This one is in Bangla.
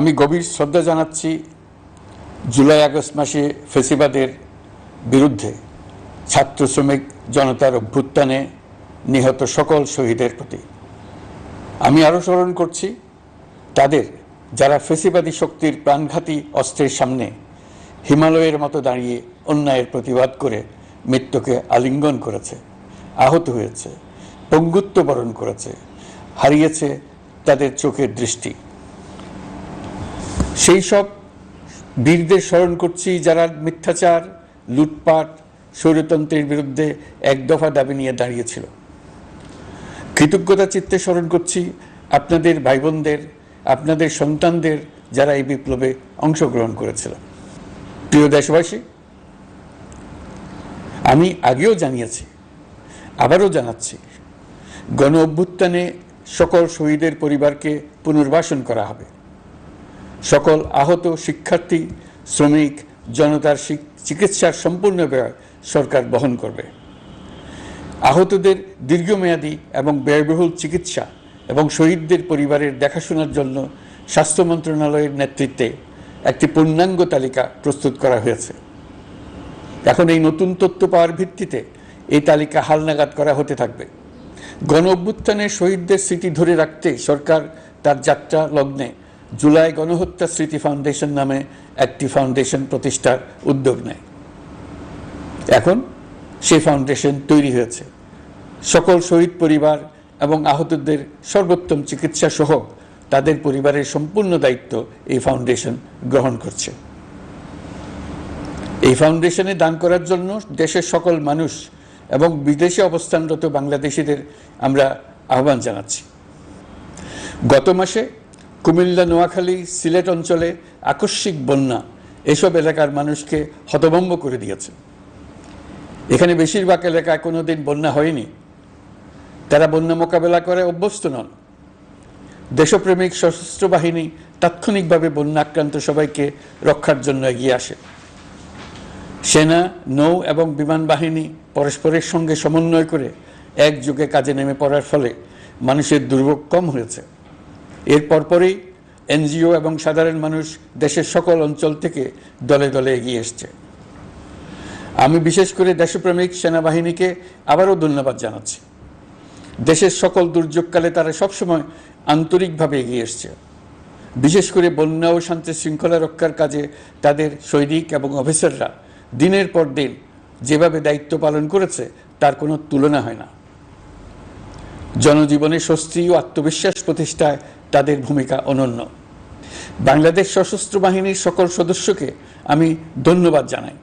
আমি গভীর শ্রদ্ধা জানাচ্ছি জুলাই আগস্ট মাসে ফ্যাসিবাদের বিরুদ্ধে ছাত্র শ্রমিক জনতার অভ্যুত্থানে নিহত সকল শহীদের প্রতি। আমি আরও স্মরণ করছি তাদের যারা ফ্যাসিবাদী শক্তির প্রাণঘাতী অস্ত্রের সামনে হিমালয়ের মতো দাঁড়িয়ে অন্যায়ের প্রতিবাদ করে মৃত্যুকে আলিঙ্গন করেছে, আহত হয়েছে, পঙ্গুত্ব বরণ করেছে, হারিয়েছে তাদের চোখের দৃষ্টি। সেই সব বীরদের স্মরণ করছি যারা মিথ্যাচার, লুটপাট, স্বৈরতন্ত্রের বিরুদ্ধে এক দফা দাবি নিয়ে দাঁড়িয়েছিল। কৃতজ্ঞতা চিত্তে স্মরণ করছি আপনাদের ভাই বোনদের, আপনাদের সন্তানদের যারা এই বিপ্লবে অংশগ্রহণ করেছিল। প্রিয় দেশবাসী, আমি আগেও জানিয়েছি, আবারও জানাচ্ছি, গণ অভ্যুত্থানে সকল শহীদের পরিবারকে পুনর্বাসন করা হবে। সকল আহত শিক্ষার্থী, শ্রমিক জনতার চিকিৎসার সম্পূর্ণ ব্যয় সরকার বহন করবে। আহতদের দীর্ঘমেয়াদী এবং ব্যয়বহুল চিকিৎসা এবং শহীদদের পরিবারের দেখাশোনার জন্য স্বাস্থ্য মন্ত্রণালয়ের নেতৃত্বে একটি পূর্ণাঙ্গ তালিকা প্রস্তুত করা হয়েছে। এখন এই নতুন তথ্য পাওয়ার ভিত্তিতে এই তালিকা হালনাগাদ করা হতে থাকবে। গণ অভ্যুত্থানের শহীদদের স্মৃতি ধরে রাখতে সরকার তার যাত্রা লগ্নে জুলাই গণহত্যা স্মৃতি ফাউন্ডেশন নামে একটি ফাউন্ডেশন প্রতিষ্ঠার উদ্যোগ নেয়। এখন সেই ফাউন্ডেশন তৈরি হয়েছে। সকল শহীদ পরিবার এবং আহতদের সর্বোত্তম চিকিৎসা সহ তাদের পরিবারের সম্পূর্ণ দায়িত্ব এই ফাউন্ডেশন গ্রহণ করছে। এই ফাউন্ডেশনে দান করার জন্য দেশের সকল মানুষ এবং বিদেশে অবস্থানরত বাংলাদেশিদের আমরা আহ্বান জানাচ্ছি। গত মাসে কুমিল্লা, নোয়াখালী, সিলেট অঞ্চলে আকস্মিক বন্যা এসব এলাকার মানুষকে হতভম্ব করে দিয়েছে। এখানে বেশিরভাগ এলাকায় কোনোদিন বন্যা হয়নি। তারা বন্যা মোকাবেলা করে অভ্যস্ত নন। দেশপ্রেমিক সশস্ত্র বাহিনী তাৎক্ষণিকভাবে বন্যা আক্রান্ত সবাইকে রক্ষার জন্য এগিয়ে আসে। সেনা, নৌ এবং বিমান বাহিনী পরস্পরের সঙ্গে সমন্বয় করে একযোগে কাজে নেমে পড়ার ফলে মানুষের দুর্ভোগ কম হয়েছে। এর পরপরই এনজিও এবং সাধারণ মানুষ দেশের সকল অঞ্চল থেকে দলে দলে এগিয়ে এসছে। আমি বিশেষ করে দেশপ্রেমিক সেনাবাহিনীকে আবারও ধন্যবাদ জানাচ্ছি। দেশের সকল দুর্যোগকালে তারা সবসময় আন্তরিকভাবে এগিয়ে এসছে। বিশেষ করে বন্যা ও শান্তি শৃঙ্খলা রক্ষার কাজে তাদের সৈনিক এবং অফিসাররা দিনের পর দিন যেভাবে দায়িত্ব পালন করেছে তার কোনো তুলনা হয় না। জনজীবনে স্বস্তি ও আত্মবিশ্বাস প্রতিষ্ঠায় তাদের ভূমিকা অনন্য। বাংলাদেশ সশস্ত্র বাহিনীর সকল সদস্যকে আমি ধন্যবাদ জানাই।